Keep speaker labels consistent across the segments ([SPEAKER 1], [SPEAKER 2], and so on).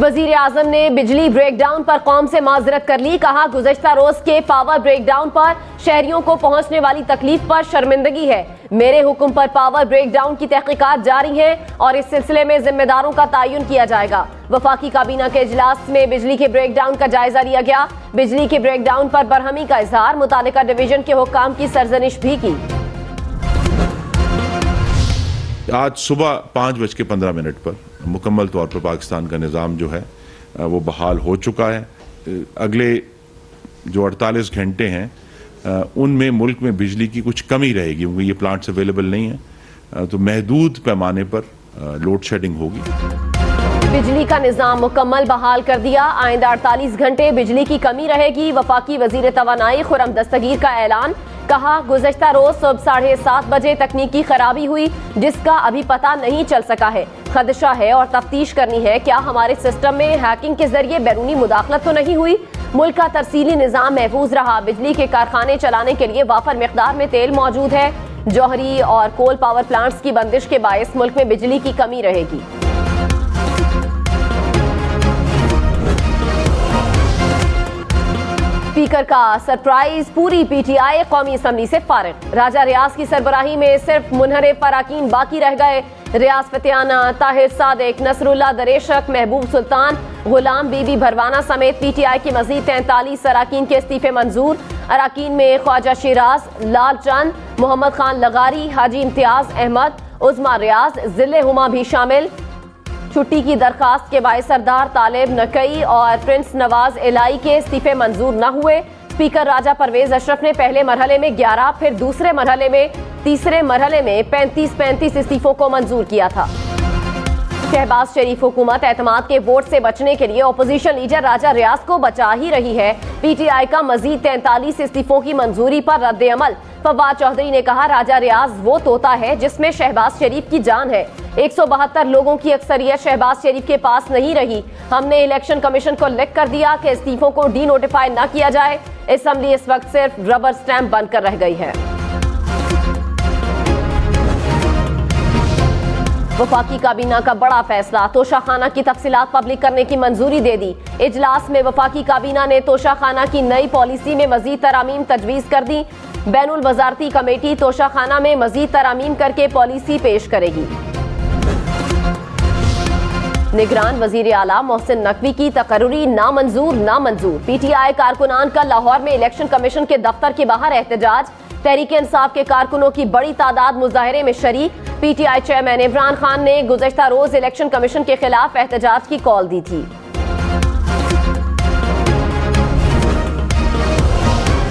[SPEAKER 1] वजीर आजम ने बिजली ब्रेकडाउन पर कौम से माजरत कर ली। कहा, गुज़श्ता रोज के पावर ब्रेकडाउन पर शहरियों को पहुंचने वाली तकलीफ पर शर्मिंदगी है। मेरे हुक्म पर पावर ब्रेकडाउन की तहकीकात जारी है और इस सिलसिले में जिम्मेदारों का तयन किया जाएगा। वफाकी काबीना के इजलास में बिजली के ब्रेकडाउन का जायजा लिया गया। बिजली के ब्रेकडाउन पर बरहमी का इजहार, मुतालिका डिवीजन के हुक्काम की सरजनिश भी की।
[SPEAKER 2] आज सुबह 5:15 पर मुकम्मल तौर पर पाकिस्तान का निज़ाम जो है वो बहाल हो चुका है। अगले जो 48 घंटे हैं उनमें मुल्क में बिजली की कुछ कमी रहेगी क्योंकि ये प्लांट्स अवेलेबल नहीं है, तो महदूद पैमाने पर लोड शेडिंग होगी।
[SPEAKER 1] बिजली का निजाम मुकम्मल बहाल कर दिया। आइंदा 48 घंटे बिजली की कमी रहेगी। वफाकी वजीर तवानाई खुर्रम दस्तगीर का ऐलान। कहा, गुज़श्ता रोज सुबह 7:30 बजे तकनीकी खराबी हुई जिसका अभी पता नहीं चल सका है। खदशा है और तफ्तीश करनी है क्या हमारे सिस्टम में हैकिंग के जरिए बैरूनी मुदाखलत तो नहीं हुई। मुल्क का तरसीली निजाम महफूज रहा। बिजली के कारखाने चलाने के लिए वाफर मिकदार में तेल मौजूद है। जौहरी और कोल पावर प्लांट्स की बंदिश के बायस मुल्क में बिजली की कमी रहेगी। स्पीकर का सरप्राइज, पूरी पीटीआई कौमी असम्बली से फारिग। राजा रियाज की सरबराही में सिर्फ मुनहरिफ अरकान बाकी रह गए। रियाज फतेहाना, ताहिर सादिक, नसरुल्ला दरेशक, महबूब सुल्तान, गुलाम बीबी भरवाना समेत पीटीआई की मजीद 43 अरकान के इस्तीफे मंजूर। अरकान में ख्वाजा शिराज, लाल चंद, मोहम्मद खान लगारी, हाजी इम्तियाज अहमद, उज़मा रियाज, जिले हुमा भी शामिल। छुट्टी की दरखास्त के बायस सरदार तालिब नकई और प्रिंस नवाज इलाई के इस्तीफे मंजूर न हुए। स्पीकर राजा परवेज अशरफ ने पहले मरहले में 11, फिर दूसरे मरहले में, तीसरे मरहले में 35 इस्तीफों को मंजूर किया था। शहबाज शरीफ हुकूमत एतमाद के वोट से बचने के लिए अपोजिशन लीडर राजा रियाज को बचा ही रही है। पीटीआई का मजीद 43 इस्तीफों की मंजूरी पर रद्द अमल। फवाद चौधरी ने कहा, राजा रियाज वो तोता है जिसमें शहबाज शरीफ की जान है। 172 लोगों की अक्सरियत शहबाज शरीफ के पास नहीं रही। हमने इलेक्शन कमीशन को लिख कर दिया कि इस्तीफों को डी नोटिफाई न किया जाए। असेंबली इस वक्त सिर्फ रबर स्टैंप बनकर रह गई है। वफाकी काबीना का बड़ा फैसला, तोशाखाना की तफसीलात पब्लिक करने की मंजूरी दे दी। इजलास में वफाकी काबीना ने तोशाखाना की नई पॉलिसी में मजीद तरामीम तजवीज कर दी। बैनुल वजारती कमेटी तोशाखाना में मजीद तरामीम करके पॉलिसी पेश करेगी। निगरान वजीर आला मोहसिन नकवी की तकर्री नामंजूर। पीटीआई कारकुनान का लाहौर में इलेक्शन कमीशन के दफ्तर के बाहर एहतजाज। तहरीक इंसाफ के कारकुनों की बड़ी तादाद मुजाहरे में शरीक। पीटीआई चेयरमैन इमरान खान ने गुज़श्ता रोज इलेक्शन कमीशन के खिलाफ एहतजाज की कॉल दी थी।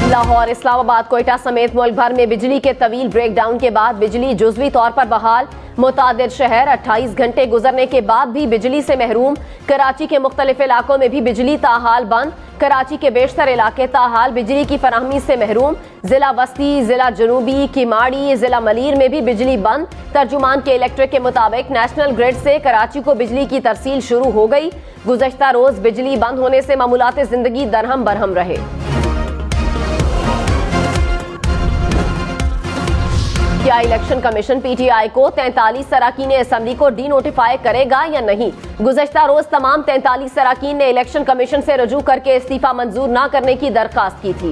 [SPEAKER 1] लाहौर, इस्लामाबाद, कोयटा समेत मुल्क भर में बिजली के तवील ब्रेकडाउन के बाद बिजली जुज़वी तौर पर बहाल। मुतादिद शहर 28 घंटे गुजरने के बाद भी बिजली से महरूम। कराची के मुख्तलिफ इलाकों में भी बिजली ताहाल बंद। कराची के बेशतर इलाके ताहाल बिजली की फराहमी से महरूम। जिला बस्ती, जिला जनूबी, किमाड़ी, जिला मलीर में भी बिजली बंद। तर्जुमान के इलेक्ट्रिक के मुताबिक नेशनल ग्रिड से कराची को बिजली की तरसील शुरू हो गई। गुज़श्ता रोज बिजली बंद होने से मामूलात जिंदगी दरहम बरहम रहे। क्या इलेक्शन कमीशन पीटीआई को 43 अरकान असेंबली को डी नोटिफाई करेगा या नहीं? गुज़श्ता रोज तमाम 43 अरकान ने इलेक्शन कमीशन से रजू करके इस्तीफा मंजूर न करने की दरखास्त की थी।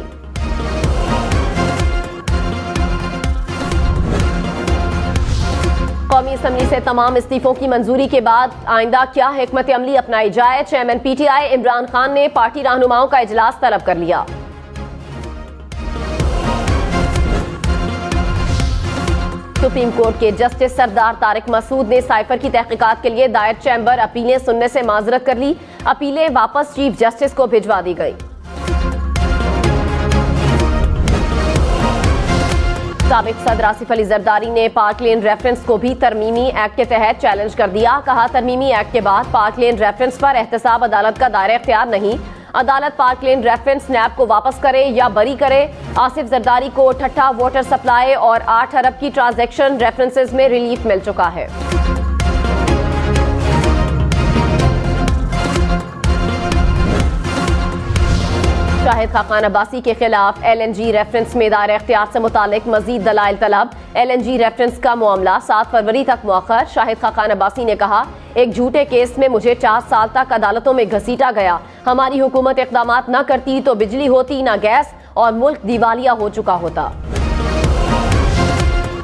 [SPEAKER 1] कौमी असेंबली से तमाम इस्तीफों की मंजूरी के बाद आइंदा क्या हिकमत अमली अपनाई जाए? चेयरमैन पीटीआई इमरान खान ने पार्टी रहनुमाओं का इजलास तलब कर लिया। सुप्रीम कोर्ट के जस्टिस सरदार तारिक मसूद ने साइफर की तहकीकात के लिए दायर चैम्बर अपीलें सुनने से माजरत कर ली। अपीलें वापस चीफ जस्टिस को भिजवा दी गई। साबिक सदर आसिफ अली जरदारी ने पार्क लेन रेफरेंस को भी तरमीमी एक्ट के तहत चैलेंज कर दिया। कहा, तरमीमी एक्ट के बाद पार्क लेन रेफरेंस पर एहतसाब अदालत का दायरा इख्तियार नहीं। अदालत पार्क लेन रेफरेंस नैब को वापस करे या बरी करे। आसिफ जरदारी को ठट्ठा वाटर सप्लाई और 8 अरब की ट्रांजैक्शन रेफरेंसेस में रिलीफ मिल चुका है। शाहिद खाकान अब्बासी के खिलाफ LNG रेफरेंस में दायरे इख्तियार से मुतालिक मजीद दलाइल तलब। LNG रेफरेंस का मामला 7 फरवरी तक मुअख्खर। शाहिद खाकान अब्बासी ने कहा, एक झूठे केस में मुझे 4 साल तक अदालतों में घसीटा गया। हमारी हुकूमत इक़दामात न करती तो बिजली होती न गैस और मुल्क दिवालिया हो चुका होता।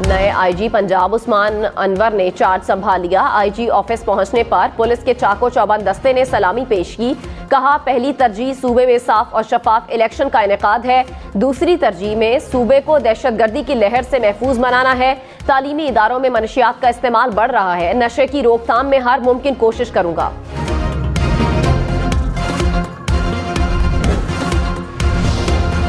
[SPEAKER 1] नए IG पंजाब उस्मान अनवर ने चार्ज संभाल लिया। IG ऑफिस पहुंचने पर पुलिस के चाको चौबंद दस्ते ने सलामी पेश की। कहा, पहली तरजीह सूबे में साफ और शफाफ इलेक्शन का इनेकाद है। दूसरी तरजीह में सूबे को दहशतगर्दी की लहर से महफूज बनाना है। तालीमी इदारों में मनशियात का इस्तेमाल बढ़ रहा है। नशे की रोकथाम में हर मुमकिन कोशिश करूंगा।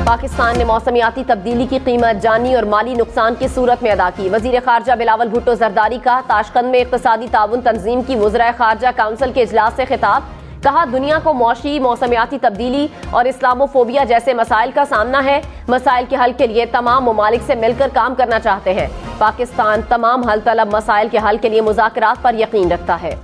[SPEAKER 1] पाकिस्तान ने मौसमियाती तब्दीली की कीमत जानी और माली नुकसान की सूरत में अदा की। वजीर खारजा बिलावल भुट्टो जरदारी का ताशकंद में इक्तिसादी ताउन तंजीम की वज़राए खारजा काउंसिल के इजलास से खिताब। कहा, दुनिया को मौशी मौसमियाती तब्दीली और इस्लामोफोबिया जैसे मसाइल का सामना है। मसाइल के हल के लिए तमाम ममालिक से मिलकर काम करना चाहते हैं। पाकिस्तान तमाम हल तलब मसाइल के हल के लिए मुज़ाकरात पर यकीन रखता है।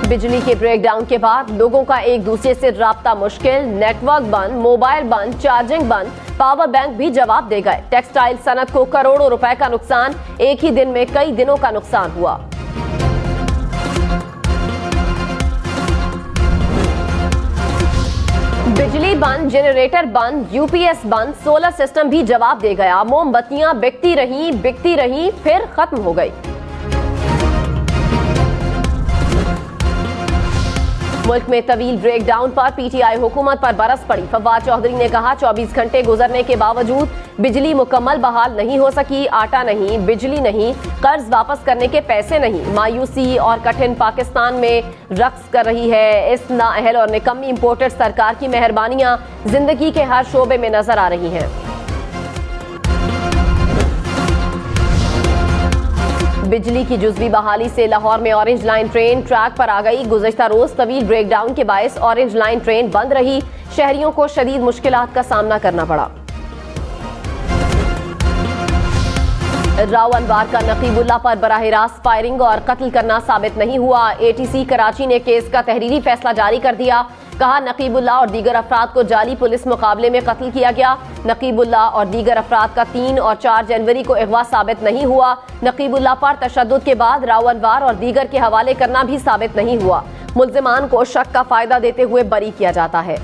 [SPEAKER 1] बिजली के ब्रेकडाउन के बाद लोगों का एक दूसरे से राब्ता मुश्किल। नेटवर्क बंद, मोबाइल बंद, चार्जिंग बंद, पावर बैंक भी जवाब दे गए। टेक्सटाइल सनत को करोड़ों रुपए का नुकसान। एक ही दिन में कई दिनों का नुकसान हुआ। बिजली बंद, जनरेटर बंद, UPS बंद, सोलर सिस्टम भी जवाब दे गया। मोमबत्तियां बिकती रही फिर खत्म हो गई। मुल्क में तवील ब्रेकडाउन पर PTI हुकूमत पर बरस पड़ी। फवाद चौधरी ने कहा, 24 घंटे गुजरने के बावजूद बिजली मुकम्मल बहाल नहीं हो सकी। आटा नहीं, बिजली नहीं, कर्ज वापस करने के पैसे नहीं। मायूसी और कठिन पाकिस्तान में रक्स कर रही है। इस नाअहल और निकम्मी इंपोर्टेड सरकार की मेहरबानियां जिंदगी के हर शोबे में नजर आ रही हैं। बिजली की जुज़वी बहाली से लाहौर में ऑरेंज लाइन ट्रेन ट्रैक पर आ गई। गुज़श्ता रोज तवील ब्रेकडाउन के बायस ऑरेंज लाइन ट्रेन बंद रही। शहरियों को शदीद मुश्किलात का सामना करना पड़ा। राव अनवार का नकीबुल्लाह पर बराह रास्त फायरिंग और कत्ल करना साबित नहीं हुआ। ATC कराची ने केस का तहरीरी फैसला जारी कर दिया। कहा, नकीबुल्लाह और दीगर अफराद को जाली पुलिस मुकाबले में कत्ल किया गया। नकीबुल्लाह और दीगर अफराद का 3 और 4 जनवरी को अगवा साबित नहीं हुआ। नकीबुल्लाह पर तशद्दुद के बाद राव अनवार और दीगर के हवाले करना भी साबित नहीं हुआ। मुल्जिमान को शक का फायदा देते हुए बरी किया जाता है।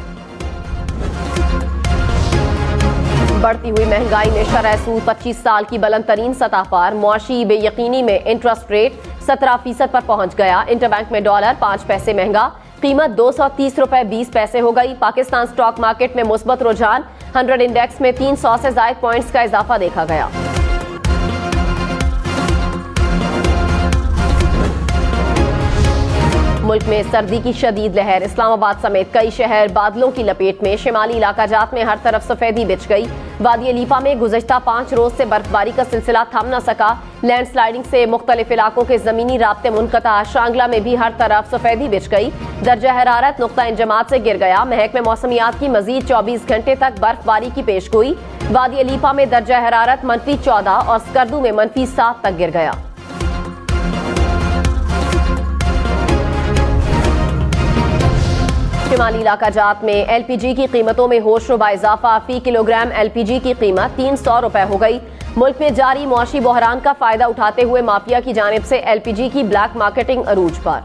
[SPEAKER 1] बढ़ती हुई महंगाई में शरह सूद 25 साल की बुलंद तरीन सतह पर। मुआशी बेयकीनी में इंटरेस्ट रेट 17% पर पहुंच गया। इंटरबैंक में डॉलर 5 पैसे महंगा। कीमत 230 रुपए 20 पैसे हो गई। पाकिस्तान स्टॉक मार्केट में मुस्बत रुझान। 100 इंडेक्स में 300 से ज्यादा पॉइंट्स का इजाफा देखा गया। मुल्क में सर्दी की शदीद लहर। इस्लामाबाद समेत कई शहर बादलों की लपेट में। शिमाली इलाका जात में हर तरफ सफेदी बिछ गई। वादी लीपा में गुज़श्ता 5 रोज से बर्फबारी का सिलसिला थम न सका। लैंडस्लाइडिंग से मुख्तलिफ इलाकों के जमीनी राब्ते मुनक़ता। शांगला में भी हर तरफ सफेदी बिछ गई। दर्जा हरारत नुक्ता इंजमात से गिर गया। महकमे मौसमियात की मजीद 24 घंटे तक बर्फबारी की पेशगोई। वादी लीपा में दर्जा हरारत -14 और स्कर्दू में -7 तक गिर गया। शिमाली इलाका जात में LPG की कीमतों में होशरुबा इजाफा। फी किलोग्राम LPG की कीमत 300 रुपए हो गई। मुल्क में जारी मुआशी बहरान का फायदा उठाते हुए माफिया की जानिब से LPG की ब्लैक मार्केटिंग अरूज पर।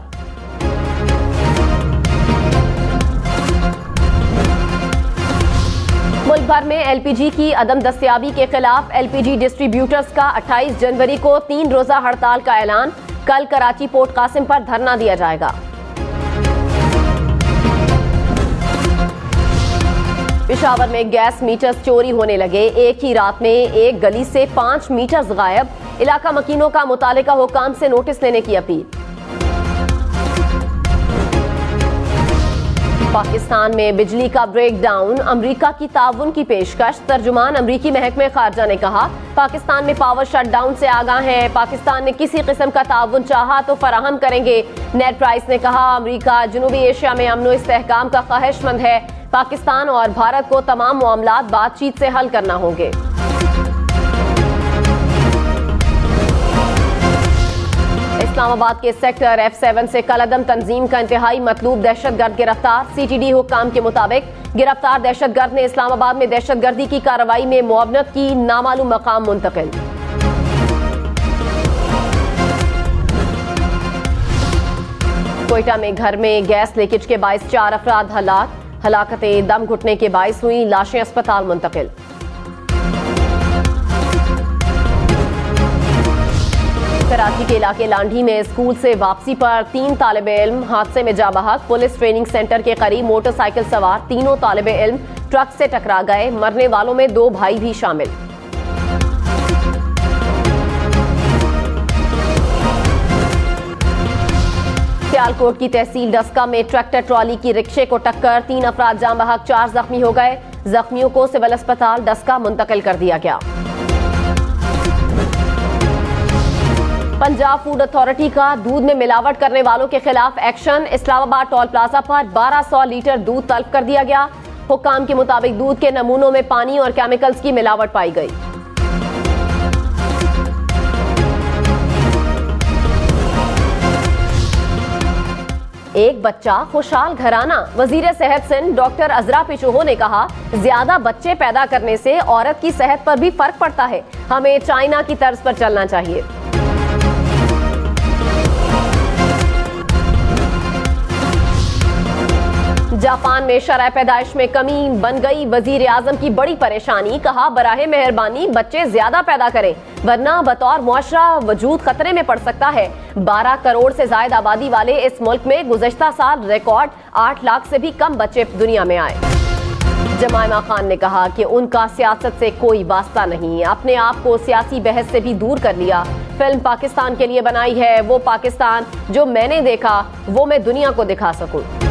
[SPEAKER 1] मुल्क भर में LPG की अदम दस्तयाबी के खिलाफ LPG डिस्ट्रीब्यूटर्स का 28 जनवरी को 3 रोजा हड़ताल का ऐलान। कल कराची पोर्ट कासिम पर धरना दिया जाएगा। पेशावर में गैस मीटर्स चोरी होने लगे। एक ही रात में एक गली से 5 मीटर्स गायब। इलाका मकीनों का मुतालिका हुकाम से नोटिस लेने की अपील। पाकिस्तान में बिजली का ब्रेकडाउन। अमरीका की ताउन की पेशकश। तर्जुमान अमरीकी महकमे खारजा ने कहा, पाकिस्तान में पावर शटडाउन से आगाह है। पाकिस्तान ने किसी किस्म का ताउन चाहा तो फराहम करेंगे। नेड प्राइस ने कहा, अमरीका जनूबी एशिया में अमन व इस्तेहकाम का ख्वाहिशमंद है। पाकिस्तान और भारत को तमाम मामलात बातचीत से हल करना होंगे। इस्लामाबाद के सेक्टर F7 से कलअदम तंजीम का इंतहाई मतलूब दहशतगर्द गिरफ्तार। CTD हुक्काम के मुताबिक गिरफ्तार दहशतगर्द ने इस्लामाबाद में दहशतगर्दी की कार्रवाई में मुआवनत की, नामालूम मकाम मुंतकिल। कोयटा में घर में गैस लीकेज के बाइस 4 अफराद हलाक। हलाकतें दम घुटने के बाइस हुई, लाशें अस्पताल मुंतकिल। कराची के इलाके लांढी में स्कूल से वापसी पर 3 तालिबे इल्म हादसे में जा बहक। पुलिस ट्रेनिंग सेंटर के करीब मोटरसाइकिल सवार तीनों तालिबे इल्म ट्रक से टकरा गए। मरने वालों में 2 भाई भी शामिल। सियालकोट की तहसील डस्का में ट्रैक्टर ट्रॉली की रिक्शे को टक्कर, 3 अफराद जाम बहक, 4 जख्मी हो गए। जख्मियों को सिविल अस्पताल डस्का मुंतकिल कर दिया गया। पंजाब फूड अथॉरिटी का दूध में मिलावट करने वालों के खिलाफ एक्शन। इस्लामाबाद टोल प्लाजा पर 1200 लीटर दूध तलब कर दिया गया। हुक्काम के मुताबिक दूध के नमूनों में पानी और केमिकल्स की मिलावट पाई गई। एक बच्चा खुशहाल घराना। वजीर सेहत सिंध डॉक्टर अजरा पिचोहो ने कहा, ज्यादा बच्चे पैदा करने से औरत की सेहत पर भी फर्क पड़ता है। हमें चाइना की तर्ज पर चलना चाहिए। जापान में शरह पैदाइश में कमी बन गई वजीर आजम की बड़ी परेशानी। कहा, बराहे मेहरबानी बच्चे ज्यादा पैदा करें वरना बतौर मुआशरा वजूद खतरे में पड़ सकता है। 12 करोड़ से ज्यादा आबादी वाले इस मुल्क में गुज़श्ता साल रिकॉर्ड 8 लाख से भी कम बच्चे दुनिया में आए। जमाइमा खान ने कहा कि उनका सियासत से कोई वास्ता नहीं, अपने आप को सियासी बहस से भी दूर कर लिया। फिल्म पाकिस्तान के लिए बनाई है, वो पाकिस्तान जो मैंने देखा वो मैं दुनिया को दिखा सकूं।